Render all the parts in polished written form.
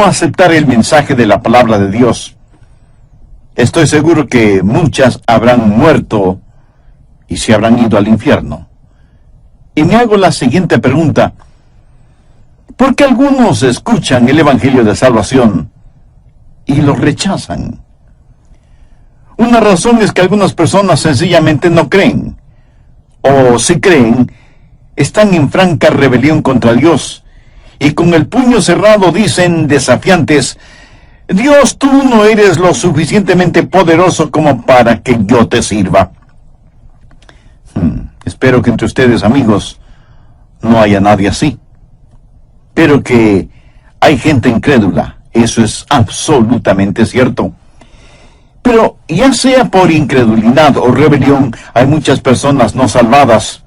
aceptar el mensaje de la palabra de Dios, estoy seguro que muchas habrán muerto y se habrán ido al infierno. Y me hago la siguiente pregunta: ¿por qué algunos escuchan el Evangelio de Salvación y lo rechazan? Una razón es que algunas personas sencillamente no creen, o si creen, están en franca rebelión contra Dios, y con el puño cerrado dicen desafiantes: Dios, tú no eres lo suficientemente poderoso como para que yo te sirva. Espero que entre ustedes, amigos, no haya nadie así. Pero que hay gente incrédula, eso es absolutamente cierto. Pero ya sea por incredulidad o rebelión, hay muchas personas no salvadas.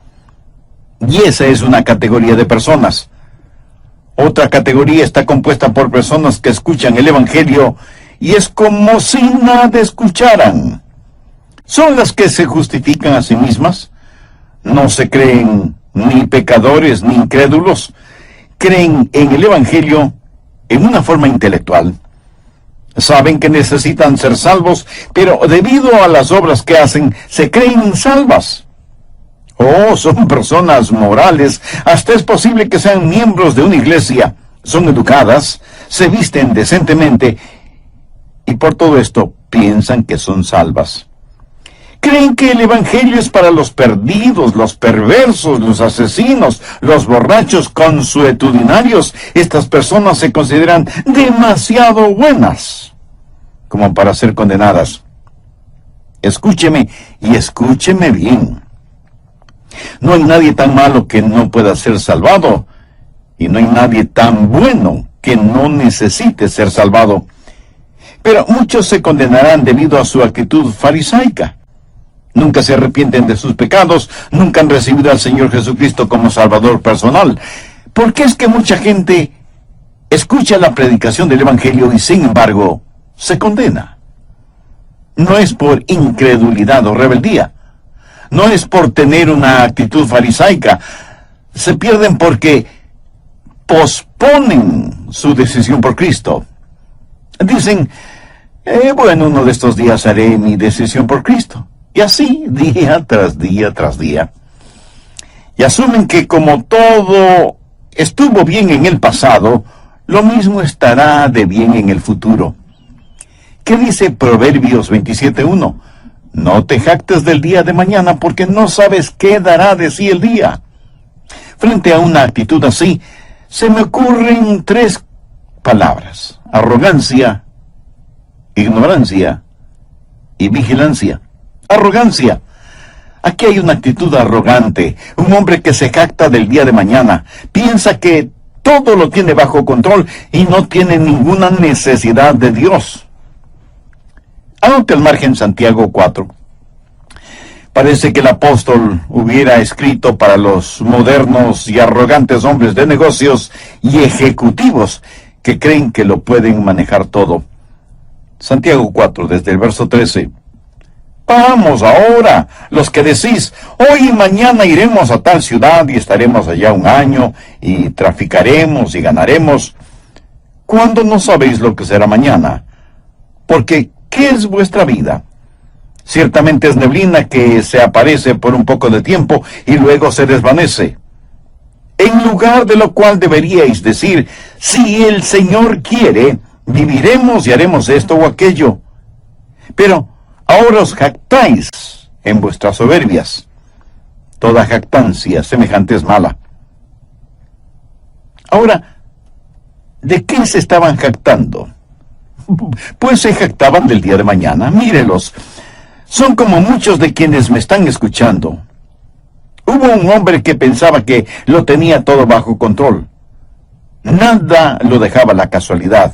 Y esa es una categoría de personas. Otra categoría está compuesta por personas que escuchan el Evangelio y es como si nada escucharan. Son las que se justifican a sí mismas. No se creen ni pecadores ni incrédulos. Creen en el Evangelio en una forma intelectual. Saben que necesitan ser salvos, pero debido a las obras que hacen, se creen salvas. Oh, son personas morales, hasta es posible que sean miembros de una iglesia, son educadas, se visten decentemente, y por todo esto piensan que son salvas. Creen que el Evangelio es para los perdidos, los perversos, los asesinos, los borrachos consuetudinarios. Estas personas se consideran demasiado buenas como para ser condenadas. Escúcheme, y escúcheme bien. No hay nadie tan malo que no pueda ser salvado, y no hay nadie tan bueno que no necesite ser salvado. Pero muchos se condenarán debido a su actitud farisaica. Nunca se arrepienten de sus pecados, nunca han recibido al Señor Jesucristo como Salvador personal. ¿Por qué es que mucha gente escucha la predicación del Evangelio y sin embargo se condena? No es por incredulidad o rebeldía. No es por tener una actitud farisaica. Se pierden porque posponen su decisión por Cristo. Dicen, bueno, uno de estos días haré mi decisión por Cristo. Y así, día tras día tras día. Y asumen que como todo estuvo bien en el pasado, lo mismo estará de bien en el futuro. ¿Qué dice Proverbios 27:1? No te jactes del día de mañana, porque no sabes qué dará de sí el día. Frente a una actitud así, se me ocurren 3 palabras: arrogancia, ignorancia y vigilancia. Arrogancia. Aquí hay una actitud arrogante, un hombre que se jacta del día de mañana, piensa que todo lo tiene bajo control y no tiene ninguna necesidad de Dios. Anote al margen Santiago 4. Parece que el apóstol hubiera escrito para los modernos y arrogantes hombres de negocios y ejecutivos que creen que lo pueden manejar todo. Santiago 4, desde el verso 13. Vamos ahora, los que decís, hoy y mañana iremos a tal ciudad y estaremos allá un año, y traficaremos y ganaremos, cuando no sabéis lo que será mañana. Porque, ¿qué es vuestra vida? Ciertamente es neblina que se aparece por un poco de tiempo y luego se desvanece. En lugar de lo cual deberíais decir, si el Señor quiere, viviremos y haremos esto o aquello. Pero ahora os jactáis en vuestras soberbias. Toda jactancia semejante es mala. Ahora, ¿de qué se estaban jactando? Pues se jactaban del día de mañana. Mírelos. Son como muchos de quienes me están escuchando. Hubo un hombre que pensaba que lo tenía todo bajo control. Nada lo dejaba la casualidad.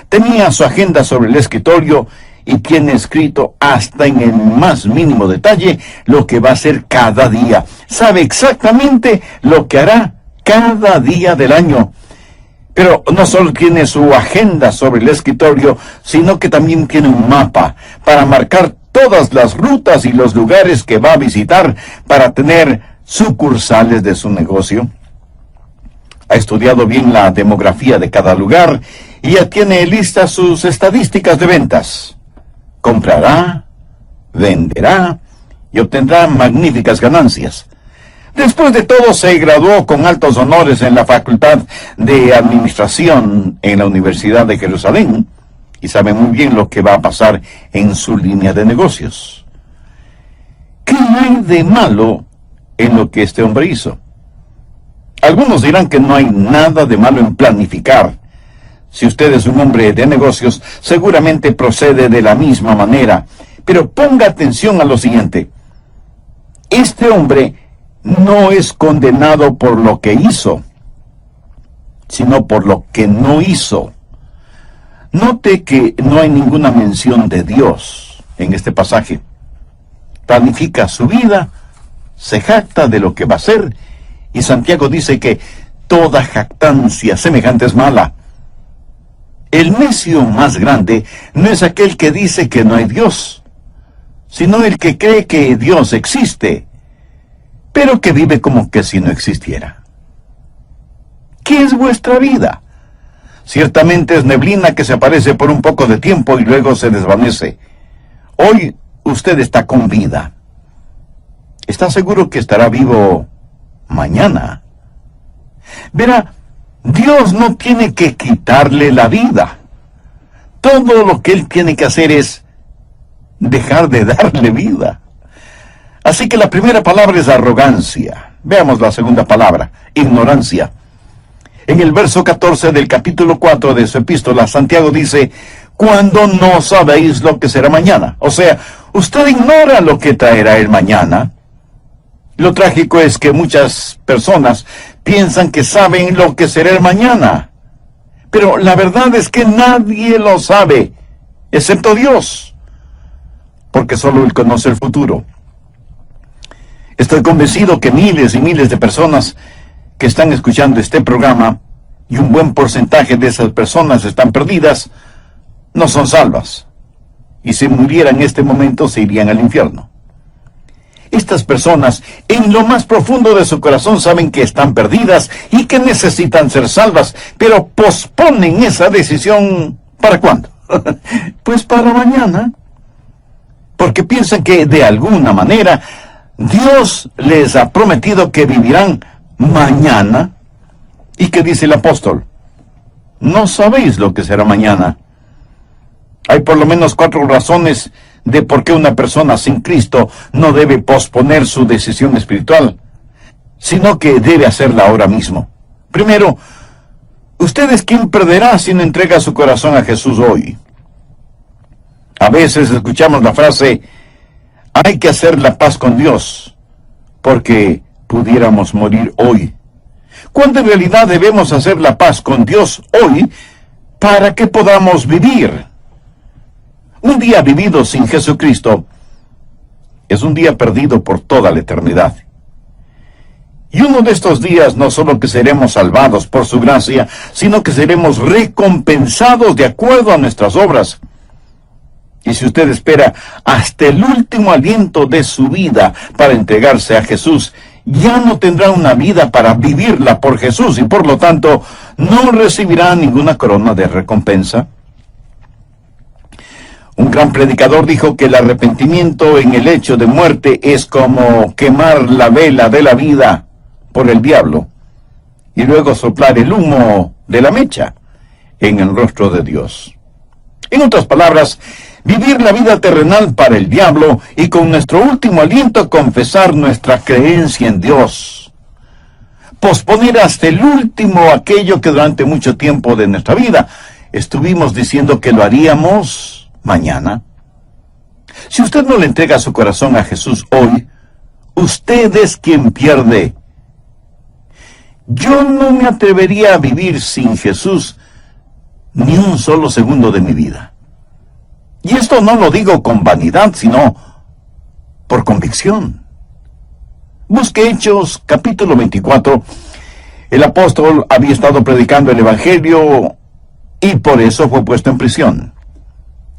Tenía su agenda sobre el escritorio y tiene escrito hasta en el más mínimo detalle lo que va a hacer cada día. Sabe exactamente lo que hará cada día del año. Pero no solo tiene su agenda sobre el escritorio, sino que también tiene un mapa para marcar todas las rutas y los lugares que va a visitar para tener sucursales de su negocio. Ha estudiado bien la demografía de cada lugar y ya tiene listas sus estadísticas de ventas. Comprará, venderá y obtendrá magníficas ganancias. Después de todo, se graduó con altos honores en la Facultad de Administración en la Universidad de Jerusalén y sabe muy bien lo que va a pasar en su línea de negocios. ¿Qué hay de malo en lo que este hombre hizo? Algunos dirán que no hay nada de malo en planificar. Si usted es un hombre de negocios, seguramente procede de la misma manera. Pero ponga atención a lo siguiente. Este hombre no es condenado por lo que hizo, sino por lo que no hizo. Note que no hay ninguna mención de Dios en este pasaje. Planifica su vida, se jacta de lo que va a hacer, y Santiago dice que toda jactancia semejante es mala. El necio más grande no es aquel que dice que no hay Dios, sino el que cree que Dios existe, pero que vive como que si no existiera. ¿Qué es vuestra vida? Ciertamente es neblina que se aparece por un poco de tiempo y luego se desvanece. Hoy usted está con vida. ¿Está seguro que estará vivo mañana? Verá, Dios no tiene que quitarle la vida. Todo lo que Él tiene que hacer es dejar de darle vida. Así que la primera palabra es arrogancia. Veamos la segunda palabra, ignorancia. En el verso 14 del capítulo 4 de su epístola, Santiago dice, cuando no sabéis lo que será mañana. O sea, usted ignora lo que traerá el mañana. Lo trágico es que muchas personas piensan que saben lo que será el mañana. Pero la verdad es que nadie lo sabe, excepto Dios, porque solo Él conoce el futuro. Estoy convencido que miles y miles de personas que están escuchando este programa, y un buen porcentaje de esas personas están perdidas, no son salvas. Y si murieran en este momento, se irían al infierno. Estas personas, en lo más profundo de su corazón, saben que están perdidas y que necesitan ser salvas, pero posponen esa decisión. ¿Para cuándo? Pues para mañana. Porque piensan que de alguna manera Dios les ha prometido que vivirán mañana. ¿Y qué dice el apóstol? No sabéis lo que será mañana. Hay por lo menos 4 razones de por qué una persona sin Cristo no debe posponer su decisión espiritual, sino que debe hacerla ahora mismo. Primero, usted es quien perderá si no entrega su corazón a Jesús hoy. A veces escuchamos la frase, hay que hacer la paz con Dios, porque pudiéramos morir hoy. Cuando en realidad debemos hacer la paz con Dios hoy, para que podamos vivir. Un día vivido sin Jesucristo es un día perdido por toda la eternidad. Y uno de estos días no solo que seremos salvados por su gracia, sino que seremos recompensados de acuerdo a nuestras obras. Y si usted espera hasta el último aliento de su vida para entregarse a Jesús, ya no tendrá una vida para vivirla por Jesús y por lo tanto no recibirá ninguna corona de recompensa. Un gran predicador dijo que el arrepentimiento en el hecho de muerte es como quemar la vela de la vida por el diablo y luego soplar el humo de la mecha en el rostro de Dios. En otras palabras, vivir la vida terrenal para el diablo y con nuestro último aliento confesar nuestra creencia en Dios. Posponer hasta el último aquello que durante mucho tiempo de nuestra vida estuvimos diciendo que lo haríamos mañana. Si usted no le entrega su corazón a Jesús hoy, usted es quien pierde. Yo no me atrevería a vivir sin Jesús ni un solo segundo de mi vida. Y esto no lo digo con vanidad, sino por convicción. Busque Hechos, capítulo 24. El apóstol había estado predicando el Evangelio y por eso fue puesto en prisión.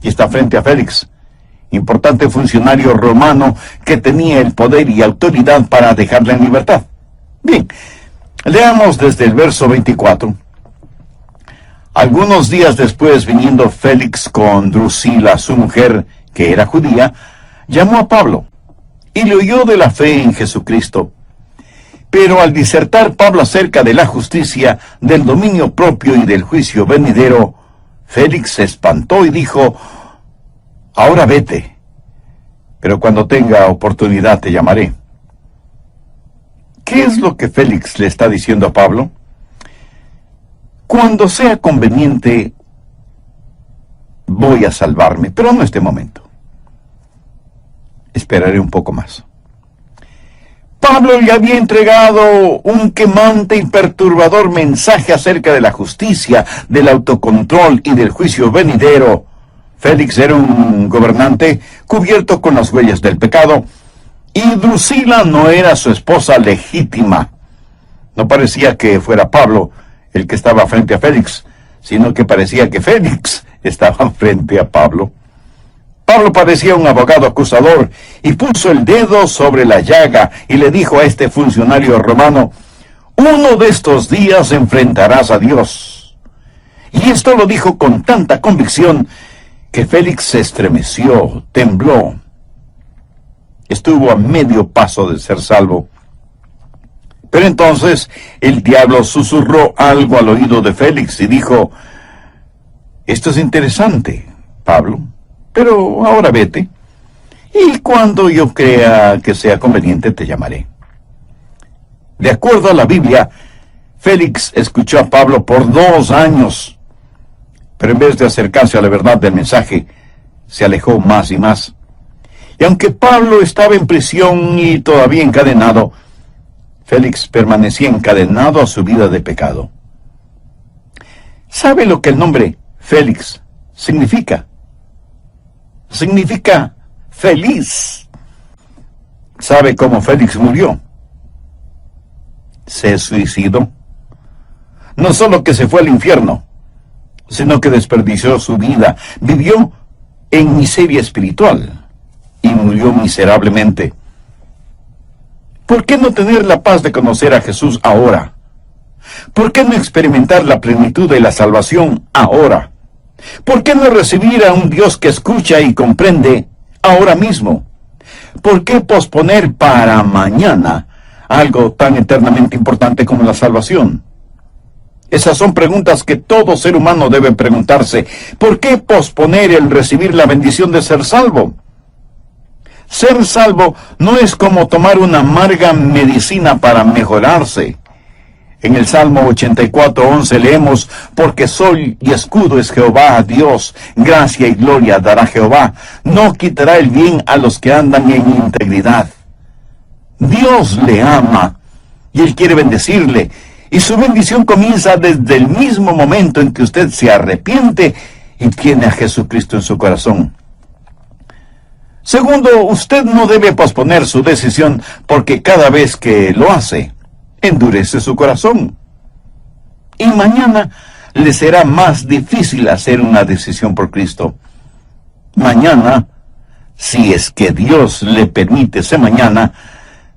Y está frente a Félix, importante funcionario romano que tenía el poder y autoridad para dejarle en libertad. Bien, leamos desde el verso 24. Algunos días después, viniendo Félix con Drusila, su mujer, que era judía, llamó a Pablo y le oyó de la fe en Jesucristo. Pero al disertar Pablo acerca de la justicia, del dominio propio y del juicio venidero, Félix se espantó y dijo: ahora vete, pero cuando tenga oportunidad te llamaré. ¿Qué es lo que Félix le está diciendo a Pablo? Cuando sea conveniente, voy a salvarme, pero no este momento. Esperaré un poco más. Pablo le había entregado un quemante y perturbador mensaje acerca de la justicia, del autocontrol y del juicio venidero. Félix era un gobernante cubierto con las huellas del pecado, y Drusila no era su esposa legítima. No parecía que fuera Pablo el que estaba frente a Félix, sino que parecía que Félix estaba frente a Pablo. Pablo parecía un abogado acusador y puso el dedo sobre la llaga y le dijo a este funcionario romano: uno de estos días enfrentarás a Dios. Y esto lo dijo con tanta convicción que Félix se estremeció, tembló. Estuvo a medio paso de ser salvo. Pero entonces el diablo susurró algo al oído de Félix y dijo: esto es interesante, Pablo, pero ahora vete, y cuando yo crea que sea conveniente te llamaré. De acuerdo a la Biblia, Félix escuchó a Pablo por 2 años, pero en vez de acercarse a la verdad del mensaje, se alejó más y más. Y aunque Pablo estaba en prisión y todavía encadenado, Félix permanecía encadenado a su vida de pecado. ¿Sabe lo que el nombre Félix significa? Significa feliz. ¿Sabe cómo Félix murió? Se suicidó. No solo que se fue al infierno, sino que desperdició su vida, vivió en miseria espiritual y murió miserablemente. ¿Por qué no tener la paz de conocer a Jesús ahora? ¿Por qué no experimentar la plenitud de la salvación ahora? ¿Por qué no recibir a un Dios que escucha y comprende ahora mismo? ¿Por qué posponer para mañana algo tan eternamente importante como la salvación? Esas son preguntas que todo ser humano debe preguntarse. ¿Por qué posponer el recibir la bendición de ser salvo? Ser salvo no es como tomar una amarga medicina para mejorarse. En el Salmo 84:11 leemos: porque sol y escudo es Jehová Dios, gracia y gloria dará Jehová, no quitará el bien a los que andan en integridad. Dios le ama y Él quiere bendecirle, y su bendición comienza desde el mismo momento en que usted se arrepiente y tiene a Jesucristo en su corazón. Segundo, usted no debe posponer su decisión, porque cada vez que lo hace, endurece su corazón. Y mañana le será más difícil hacer una decisión por Cristo. Mañana, si es que Dios le permite ese mañana,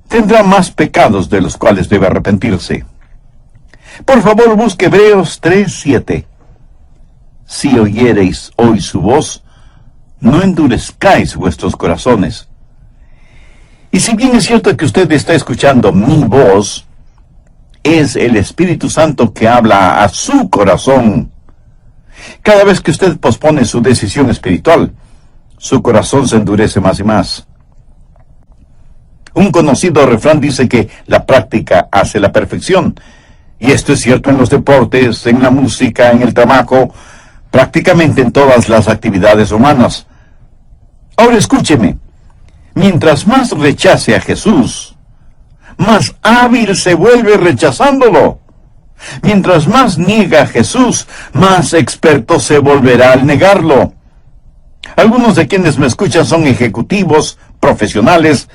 tendrá más pecados de los cuales debe arrepentirse. Por favor, busque Hebreos 3:7. Si oyereis hoy su voz, no endurezcáis vuestros corazones. Y si bien es cierto que usted está escuchando mi voz, es el Espíritu Santo que habla a su corazón. Cada vez que usted pospone su decisión espiritual, su corazón se endurece más y más. Un conocido refrán dice que la práctica hace la perfección. Y esto es cierto en los deportes, en la música, en el trabajo, prácticamente en todas las actividades humanas. Ahora escúcheme, mientras más rechace a Jesús, más hábil se vuelve rechazándolo. Mientras más niega a Jesús, más experto se volverá al negarlo. Algunos de quienes me escuchan son ejecutivos, profesionales,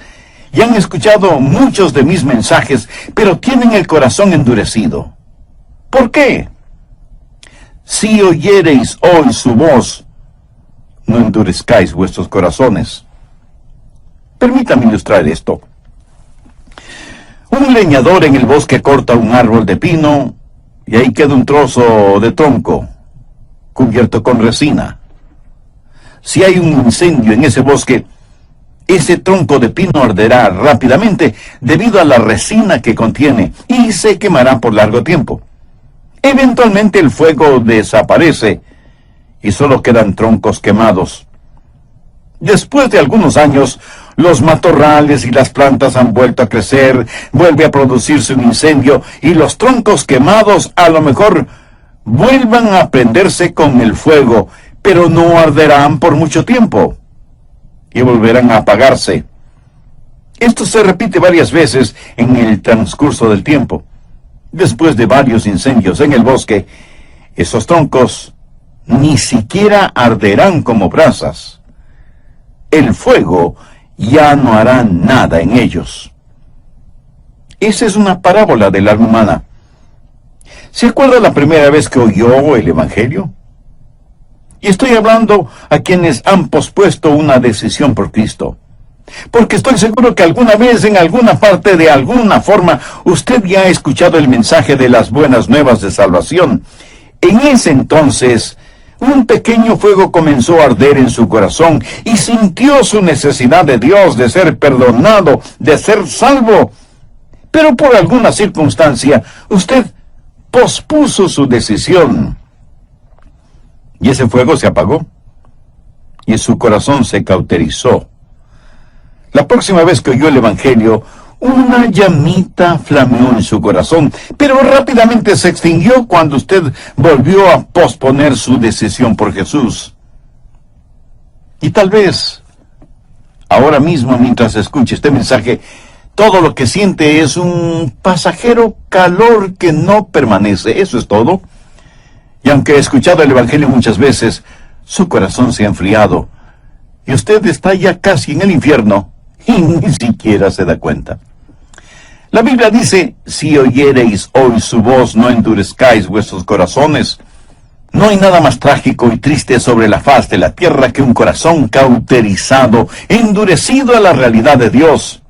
y han escuchado muchos de mis mensajes, pero tienen el corazón endurecido. ¿Por qué? Si oyereis hoy su voz, no endurezcáis vuestros corazones. Permítame ilustrar esto. Un leñador en el bosque corta un árbol de pino y ahí queda un trozo de tronco, cubierto con resina. Si hay un incendio en ese bosque, ese tronco de pino arderá rápidamente debido a la resina que contiene y se quemará por largo tiempo. Eventualmente el fuego desaparece y solo quedan troncos quemados. Después de algunos años, los matorrales y las plantas han vuelto a crecer, vuelve a producirse un incendio y los troncos quemados a lo mejor vuelvan a prenderse con el fuego, pero no arderán por mucho tiempo y volverán a apagarse. Esto se repite varias veces en el transcurso del tiempo. Después de varios incendios en el bosque, esos troncos ni siquiera arderán como brasas. El fuego ya no hará nada en ellos. Esa es una parábola del alma humana. ¿Se acuerda la primera vez que oyó el Evangelio? Y estoy hablando a quienes han pospuesto una decisión por Cristo. Porque estoy seguro que alguna vez, en alguna parte, de alguna forma, usted ya ha escuchado el mensaje de las buenas nuevas de salvación. En ese entonces, un pequeño fuego comenzó a arder en su corazón y sintió su necesidad de Dios, de ser perdonado, de ser salvo. Pero por alguna circunstancia, usted pospuso su decisión. Y ese fuego se apagó. Y su corazón se cauterizó. La próxima vez que oyó el Evangelio, una llamita flameó en su corazón, pero rápidamente se extinguió cuando usted volvió a posponer su decisión por Jesús. Y tal vez, ahora mismo, mientras escuche este mensaje, todo lo que siente es un pasajero calor que no permanece. Eso es todo. Y aunque ha escuchado el Evangelio muchas veces, su corazón se ha enfriado. Y usted está ya casi en el infierno y ni siquiera se da cuenta. La Biblia dice, si oyereis hoy su voz, no endurezcáis vuestros corazones. No hay nada más trágico y triste sobre la faz de la tierra que un corazón cauterizado, endurecido a la realidad de Dios.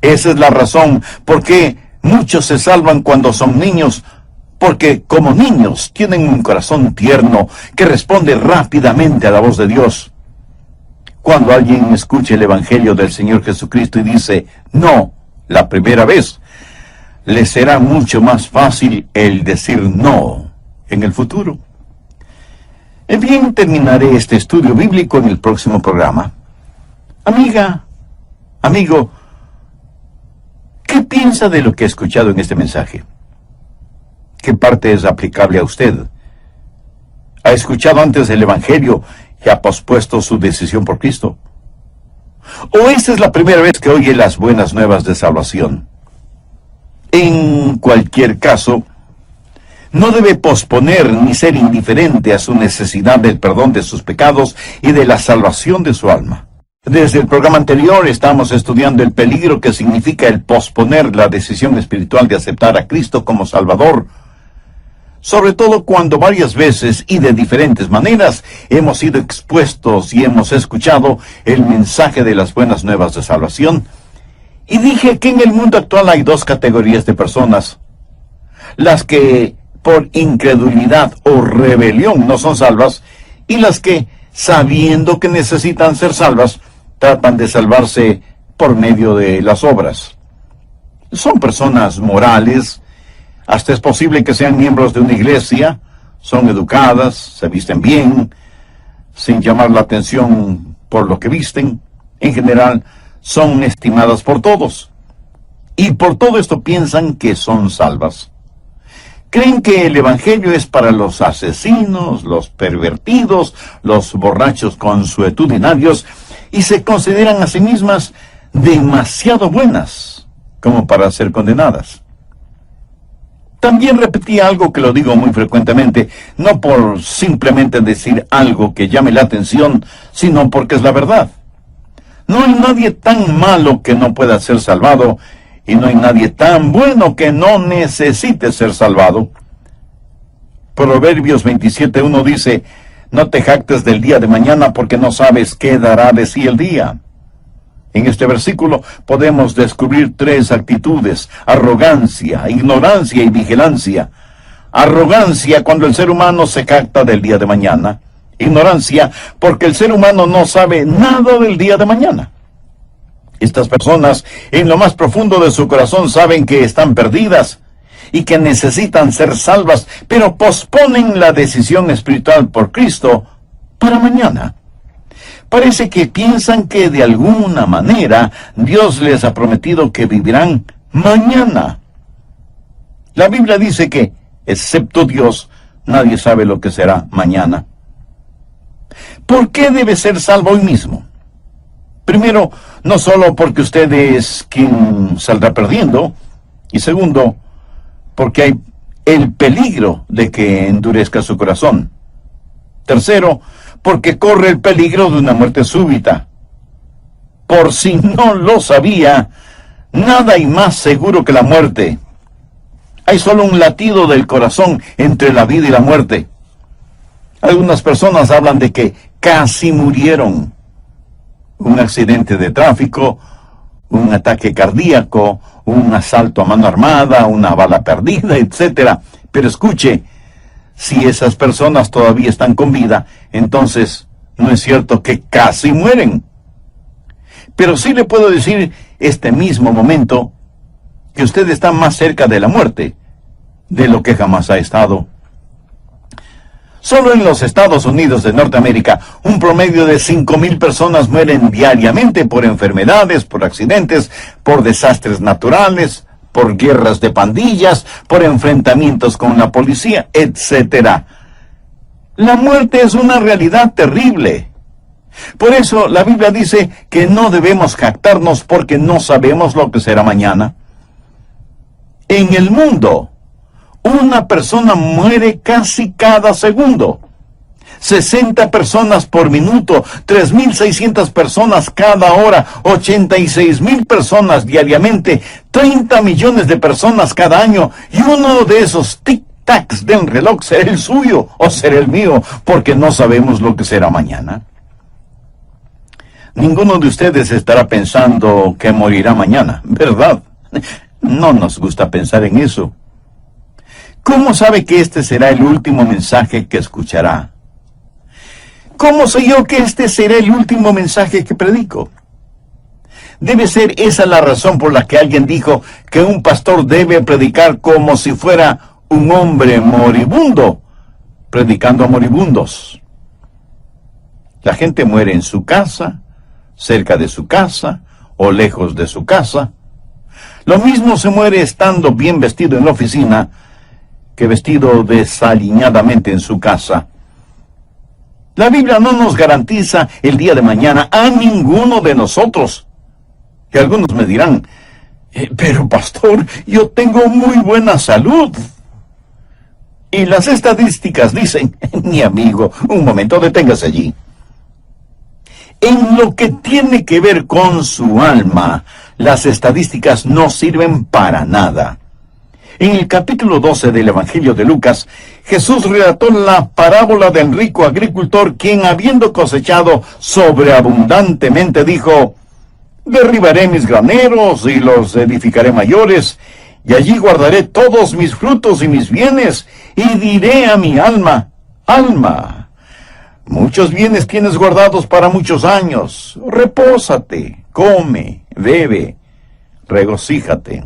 Esa es la razón por qué muchos se salvan cuando son niños, porque como niños tienen un corazón tierno que responde rápidamente a la voz de Dios. Cuando alguien escuche el Evangelio del Señor Jesucristo y dice, no, la primera vez, le será mucho más fácil el decir no en el futuro. Bien, terminaré este estudio bíblico en el próximo programa. Amiga, amigo, ¿qué piensa de lo que ha escuchado en este mensaje? ¿Qué parte es aplicable a usted? ¿Ha escuchado antes el Evangelio y ha pospuesto su decisión por Cristo? ¿O esta es la primera vez que oye las buenas nuevas de salvación? En cualquier caso, no debe posponer ni ser indiferente a su necesidad del perdón de sus pecados y de la salvación de su alma. Desde el programa anterior estamos estudiando el peligro que significa el posponer la decisión espiritual de aceptar a Cristo como Salvador, sobre todo cuando varias veces y de diferentes maneras hemos sido expuestos y hemos escuchado el mensaje de las buenas nuevas de salvación. Y dije que en el mundo actual hay dos categorías de personas: las que por incredulidad o rebelión no son salvas, y las que, sabiendo que necesitan ser salvas, tratan de salvarse por medio de las obras. Son personas morales. Hasta es posible que sean miembros de una iglesia, son educadas, se visten bien, sin llamar la atención por lo que visten. En general, son estimadas por todos. Y por todo esto piensan que son salvas. Creen que el Evangelio es para los asesinos, los pervertidos, los borrachos consuetudinarios, y se consideran a sí mismas demasiado buenas como para ser condenadas. También repetí algo que lo digo muy frecuentemente, no por simplemente decir algo que llame la atención, sino porque es la verdad. No hay nadie tan malo que no pueda ser salvado, y no hay nadie tan bueno que no necesite ser salvado. Proverbios 27:1 dice, no te jactes del día de mañana porque no sabes qué dará de sí el día. En este versículo podemos descubrir tres actitudes: arrogancia, ignorancia y vigilancia. Arrogancia cuando el ser humano se jacta del día de mañana. Ignorancia porque el ser humano no sabe nada del día de mañana. Estas personas en lo más profundo de su corazón saben que están perdidas y que necesitan ser salvas, pero posponen la decisión espiritual por Cristo para mañana. Parece que piensan que de alguna manera Dios les ha prometido que vivirán mañana. La Biblia dice que, excepto Dios, nadie sabe lo que será mañana. ¿Por qué debe ser salvo hoy mismo? Primero, no solo porque usted es quien saldrá perdiendo, y segundo, porque hay el peligro de que endurezca su corazón. Tercero, porque corre el peligro de una muerte súbita. Por si no lo sabía, nada hay más seguro que la muerte. Hay solo un latido del corazón entre la vida y la muerte. Algunas personas hablan de que casi murieron. Un accidente de tráfico, un ataque cardíaco, un asalto a mano armada, una bala perdida, etc. Pero escuche, si esas personas todavía están con vida, entonces no es cierto que casi mueren. Pero sí le puedo decir este mismo momento que usted está más cerca de la muerte de lo que jamás ha estado. Solo en los Estados Unidos de Norteamérica, un promedio de 5,000 personas mueren diariamente por enfermedades, por accidentes, por desastres naturales, por guerras de pandillas, por enfrentamientos con la policía, etc. La muerte es una realidad terrible. Por eso la Biblia dice que no debemos jactarnos porque no sabemos lo que será mañana. En el mundo, una persona muere casi cada segundo. 60 personas por minuto, 3,600 personas cada hora, 86,000 personas diariamente, 30 millones de personas cada año, y uno de esos tic-tacs del reloj será el suyo o será el mío, porque no sabemos lo que será mañana. Ninguno de ustedes estará pensando que morirá mañana, ¿verdad? No nos gusta pensar en eso. ¿Cómo sabe que este será el último mensaje que escuchará? ¿Cómo sé yo que este será el último mensaje que predico? Debe ser esa la razón por la que alguien dijo que un pastor debe predicar como si fuera un hombre moribundo, predicando a moribundos. La gente muere en su casa, cerca de su casa o lejos de su casa. Lo mismo se muere estando bien vestido en la oficina que vestido desaliñadamente en su casa. La Biblia no nos garantiza el día de mañana a ninguno de nosotros. Y algunos me dirán, pero pastor, yo tengo muy buena salud. Y las estadísticas dicen, mi amigo, un momento, deténgase allí. En lo que tiene que ver con su alma, las estadísticas no sirven para nada. En el capítulo 12 del Evangelio de Lucas, Jesús relató la parábola del rico agricultor, quien, habiendo cosechado sobreabundantemente, dijo: derribaré mis graneros y los edificaré mayores, y allí guardaré todos mis frutos y mis bienes, y diré a mi alma: alma, muchos bienes tienes guardados para muchos años, repósate, come, bebe, regocíjate.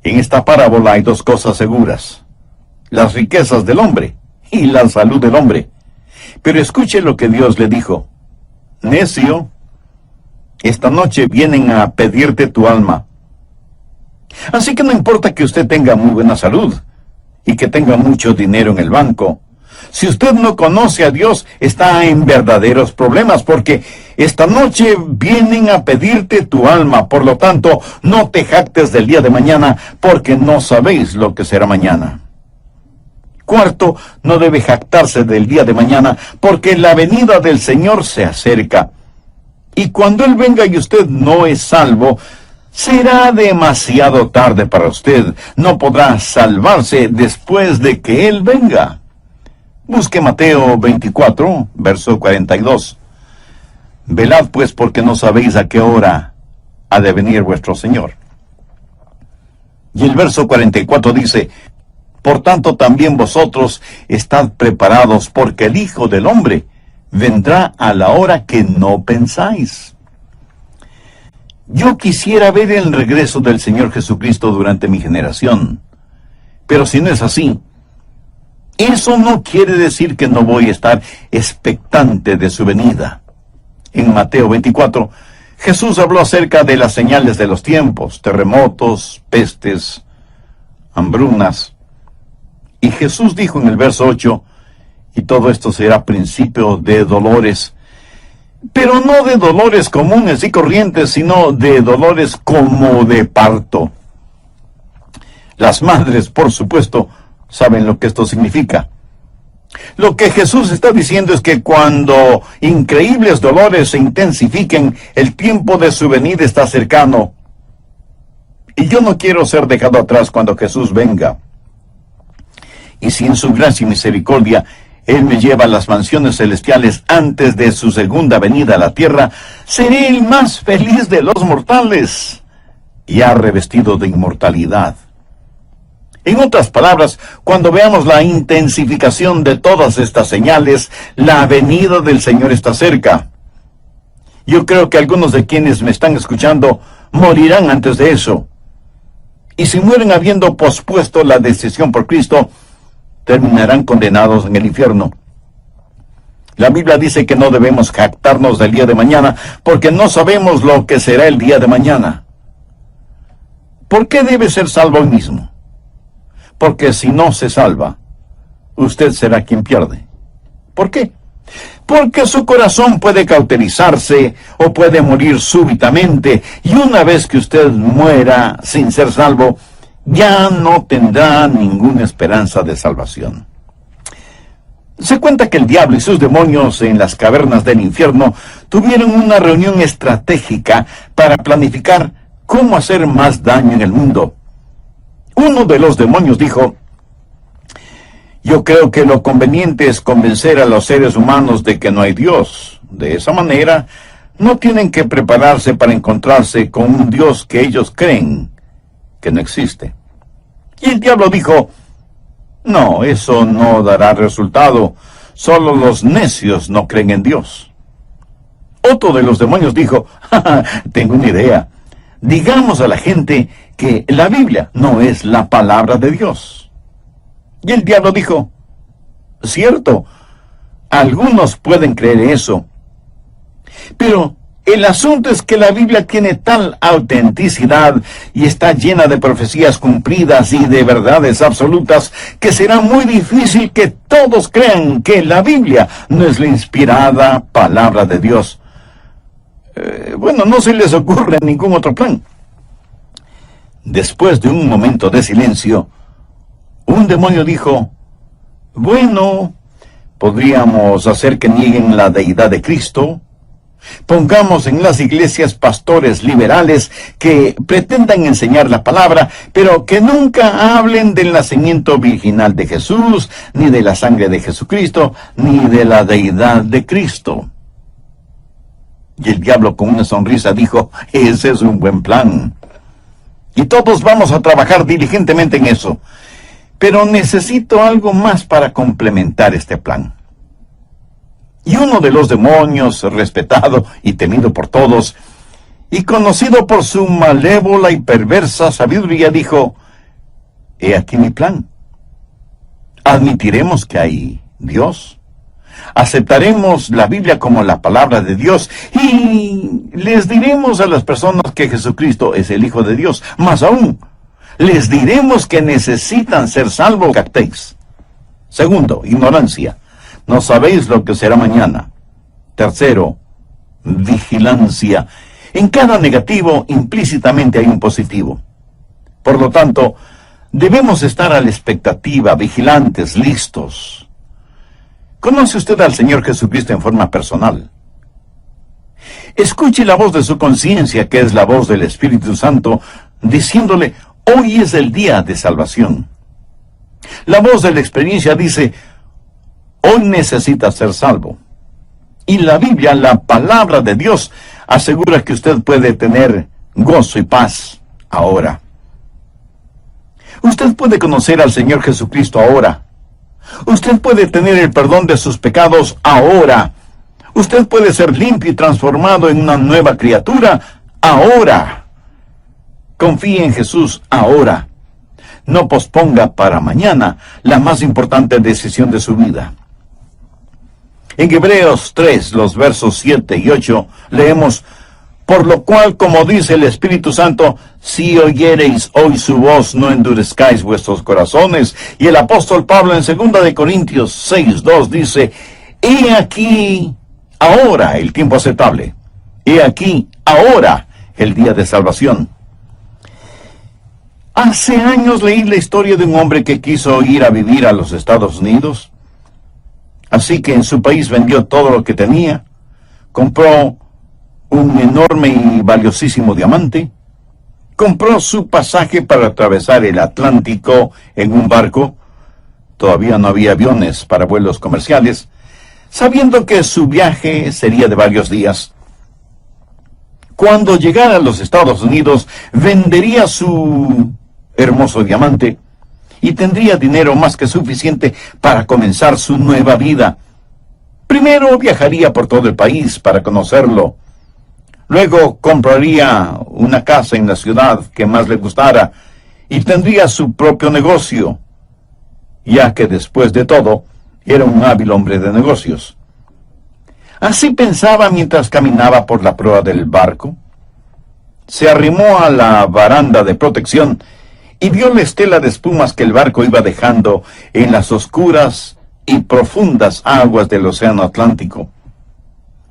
En esta parábola hay dos cosas seguras: las riquezas del hombre y la salud del hombre. Pero escuche lo que Dios le dijo: necio, esta noche vienen a pedirte tu alma. Así que no importa que usted tenga muy buena salud y que tenga mucho dinero en el banco. Si usted no conoce a Dios, está en verdaderos problemas, porque esta noche vienen a pedirte tu alma. Por lo tanto, no te jactes del día de mañana, porque no sabéis lo que será mañana. Cuarto, no debe jactarse del día de mañana, porque la venida del Señor se acerca. Y cuando Él venga y usted no es salvo, será demasiado tarde para usted. No podrá salvarse después de que Él venga. Busque Mateo 24, verso 42. Velad pues, porque no sabéis a qué hora ha de venir vuestro Señor. Y el verso 44 dice: Por tanto, también vosotros estad preparados, porque el Hijo del Hombre vendrá a la hora que no pensáis. Yo quisiera ver el regreso del Señor Jesucristo durante mi generación. Pero si no es así, eso no quiere decir que no voy a estar expectante de su venida. En Mateo 24, Jesús habló acerca de las señales de los tiempos, terremotos, pestes, hambrunas. Y Jesús dijo en el verso 8, y todo esto será principio de dolores, pero no de dolores comunes y corrientes, sino de dolores como de parto. Las madres, por supuesto, saben lo que esto significa. Lo que Jesús está diciendo es que cuando increíbles dolores se intensifiquen, el tiempo de su venida está cercano. Y yo no quiero ser dejado atrás cuando Jesús venga. Y si en su gracia y misericordia Él me lleva a las mansiones celestiales antes de su segunda venida a la tierra, seré el más feliz de los mortales, ya revestido de inmortalidad. En otras palabras, cuando veamos la intensificación de todas estas señales, la venida del Señor está cerca. Yo creo que algunos de quienes me están escuchando morirán antes de eso. Y si mueren habiendo pospuesto la decisión por Cristo, terminarán condenados en el infierno. La Biblia dice que no debemos jactarnos del día de mañana, porque no sabemos lo que será el día de mañana. ¿Por qué debe ser salvo hoy mismo? Porque si no se salva, usted será quien pierde. ¿Por qué? Porque su corazón puede cauterizarse o puede morir súbitamente, y una vez que usted muera sin ser salvo, ya no tendrá ninguna esperanza de salvación. Se cuenta que el diablo y sus demonios en las cavernas del infierno tuvieron una reunión estratégica para planificar cómo hacer más daño en el mundo. Uno de los demonios dijo: yo creo que lo conveniente es convencer a los seres humanos de que no hay Dios. De esa manera, no tienen que prepararse para encontrarse con un Dios que ellos creen que no existe. Y el diablo dijo: no, eso no dará resultado. Solo los necios no creen en Dios. Otro de los demonios dijo: tengo una idea. Digamos a la gente que la Biblia no es la palabra de Dios. Y el diablo dijo: cierto, algunos pueden creer eso, pero el asunto es que la Biblia tiene tal autenticidad y está llena de profecías cumplidas y de verdades absolutas que será muy difícil que todos crean que la Biblia no es la inspirada palabra de Dios. Bueno, no se les ocurre ningún otro plan. Después de un momento de silencio, un demonio dijo: bueno, podríamos hacer que nieguen la deidad de Cristo. Pongamos en las iglesias pastores liberales que pretendan enseñar la palabra, pero que nunca hablen del nacimiento virginal de Jesús, ni de la sangre de Jesucristo, ni de la deidad de Cristo. Y el diablo, con una sonrisa, dijo: ese es un buen plan. Y todos vamos a trabajar diligentemente en eso. Pero necesito algo más para complementar este plan. Y uno de los demonios, respetado y temido por todos, y conocido por su malévola y perversa sabiduría, dijo: he aquí mi plan. Admitiremos que hay Dios. Aceptaremos la Biblia como la palabra de Dios y les diremos a las personas que Jesucristo es el Hijo de Dios. Más aún, les diremos que necesitan ser salvos. Captéis. Segundo, ignorancia. No sabéis lo que será mañana. Tercero, vigilancia. En cada negativo, implícitamente hay un positivo. Por lo tanto, debemos estar a la expectativa, vigilantes, listos. ¿Conoce usted al Señor Jesucristo en forma personal? Escuche la voz de su conciencia, que es la voz del Espíritu Santo, diciéndole: hoy es el día de salvación. La voz de la experiencia dice: hoy necesita ser salvo. Y la Biblia, la palabra de Dios, asegura que usted puede tener gozo y paz ahora. Usted puede conocer al Señor Jesucristo ahora. Usted puede tener el perdón de sus pecados ahora. Usted puede ser limpio y transformado en una nueva criatura ahora. Confíe en Jesús ahora. No posponga para mañana la más importante decisión de su vida. En Hebreos 3, los versos 7 y 8, leemos: por lo cual, como dice el Espíritu Santo, si oyereis hoy su voz, no endurezcáis vuestros corazones. Y el apóstol Pablo en 2 de Corintios 6, 2 dice: he aquí ahora el tiempo aceptable. He aquí ahora el día de salvación. Hace años leí la historia de un hombre que quiso ir a vivir a los Estados Unidos. Así que en su país vendió todo lo que tenía, compró un enorme y valiosísimo diamante, compró su pasaje para atravesar el Atlántico en un barco. Todavía no había aviones para vuelos comerciales, sabiendo que su viaje sería de varios días. Cuando llegara a los Estados Unidos, vendería su hermoso diamante y tendría dinero más que suficiente para comenzar su nueva vida. Primero viajaría por todo el país para conocerlo. Luego compraría una casa en la ciudad que más le gustara y tendría su propio negocio, ya que después de todo era un hábil hombre de negocios. Así pensaba mientras caminaba por la proa del barco. Se arrimó a la baranda de protección y vio la estela de espumas que el barco iba dejando en las oscuras y profundas aguas del océano Atlántico.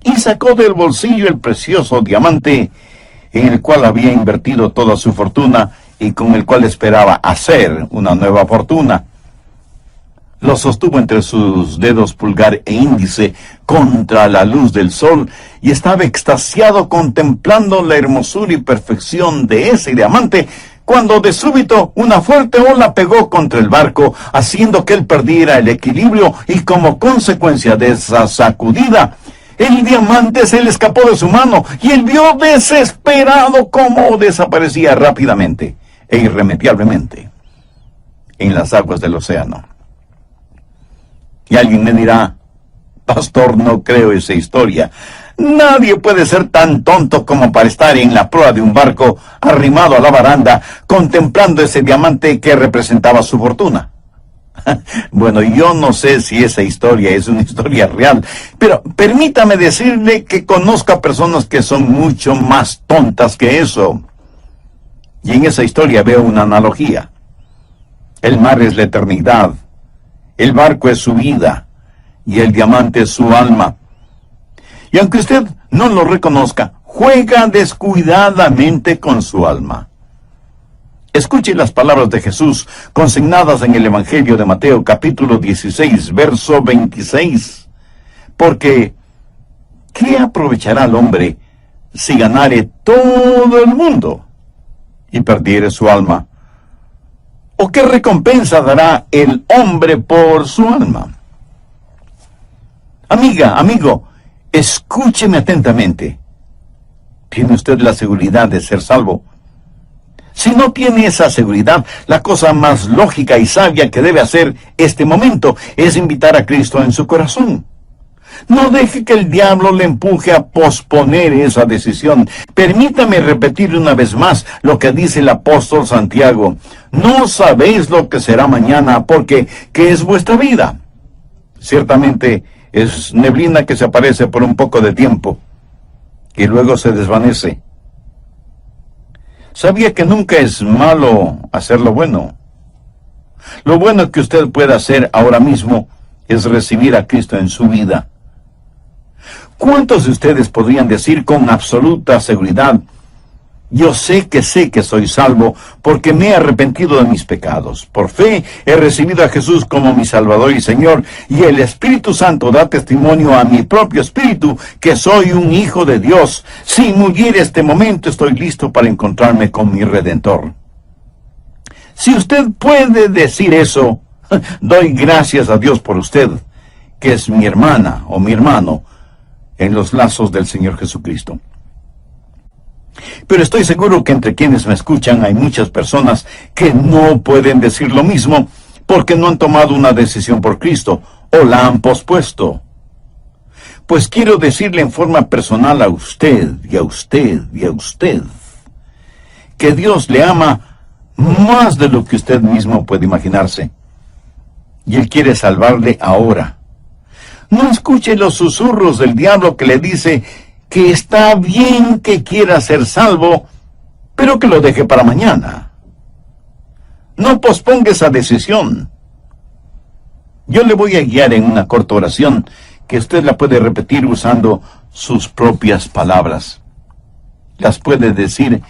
Y sacó del bolsillo el precioso diamante en el cual había invertido toda su fortuna y con el cual esperaba hacer una nueva fortuna. Lo sostuvo entre sus dedos pulgar e índice contra la luz del sol y estaba extasiado contemplando la hermosura y perfección de ese diamante, cuando de súbito una fuerte ola pegó contra el barco, haciendo que él perdiera el equilibrio, y como consecuencia de esa sacudida, el diamante se le escapó de su mano y él vio desesperado cómo desaparecía rápidamente e irremediablemente en las aguas del océano. Y alguien me dirá: pastor, no creo esa historia. Nadie puede ser tan tonto como para estar en la proa de un barco, arrimado a la baranda, contemplando ese diamante que representaba su fortuna. Bueno, yo no sé si esa historia es una historia real, pero permítame decirle que conozco a personas que son mucho más tontas que eso. Y en esa historia veo una analogía. El mar es la eternidad, el barco es su vida, y el diamante es su alma. Y aunque usted no lo reconozca, juega descuidadamente con su alma. Escuche las palabras de Jesús consignadas en el Evangelio de Mateo, capítulo 16, verso 26. Porque, ¿qué aprovechará el hombre si ganare todo el mundo y perdiere su alma? ¿O qué recompensa dará el hombre por su alma? Amiga, amigo, escúcheme atentamente. ¿Tiene usted la seguridad de ser salvo? Si no tiene esa seguridad, la cosa más lógica y sabia que debe hacer este momento es invitar a Cristo en su corazón. No deje que el diablo le empuje a posponer esa decisión. Permítame repetir una vez más lo que dice el apóstol Santiago: no sabéis lo que será mañana, porque ¿qué es vuestra vida? Ciertamente es neblina que se aparece por un poco de tiempo y luego se desvanece. ¿Sabía que nunca es malo hacer lo bueno? Lo bueno que usted puede hacer ahora mismo es recibir a Cristo en su vida. ¿Cuántos de ustedes podrían decir con absoluta seguridad: yo sé que soy salvo porque me he arrepentido de mis pecados? Por fe he recibido a Jesús como mi Salvador y Señor, y el Espíritu Santo da testimonio a mi propio espíritu que soy un hijo de Dios. Si muriera este momento, estoy listo para encontrarme con mi Redentor. Si usted puede decir eso, doy gracias a Dios por usted, que es mi hermana o mi hermano en los lazos del Señor Jesucristo. Pero estoy seguro que entre quienes me escuchan hay muchas personas que no pueden decir lo mismo porque no han tomado una decisión por Cristo o la han pospuesto. Pues quiero decirle en forma personal a usted y a usted y a usted que Dios le ama más de lo que usted mismo puede imaginarse. Y Él quiere salvarle ahora. No escuche los susurros del diablo que le dice que está bien que quiera ser salvo, pero que lo deje para mañana. No posponga esa decisión. Yo le voy a guiar en una corta oración que usted la puede repetir usando sus propias palabras. Las puede decir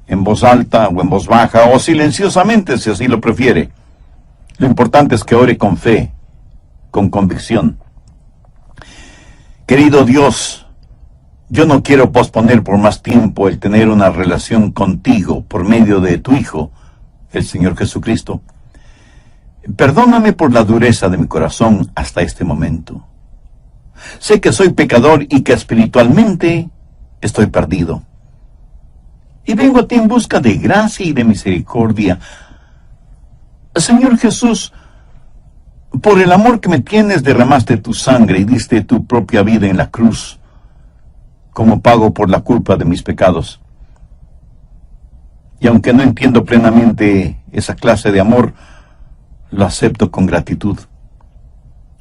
en voz alta o en voz baja o silenciosamente si así lo prefiere. Lo importante es que ore con fe, con convicción. Querido Dios, yo no quiero posponer por más tiempo el tener una relación contigo por medio de tu Hijo, el Señor Jesucristo. Perdóname por la dureza de mi corazón hasta este momento. Sé que soy pecador y que espiritualmente estoy perdido. Y vengo a ti en busca de gracia y de misericordia. Señor Jesús, por el amor que me tienes derramaste tu sangre y diste tu propia vida en la cruz como pago por la culpa de mis pecados. Y aunque no entiendo plenamente esa clase de amor, lo acepto con gratitud.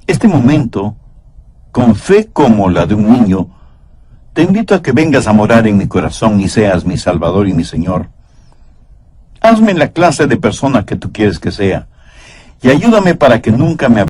Este momento, con fe como la de un niño, te invito a que vengas a morar en mi corazón y seas mi Salvador y mi Señor. Hazme la clase de persona que tú quieres que sea, y ayúdame para que nunca me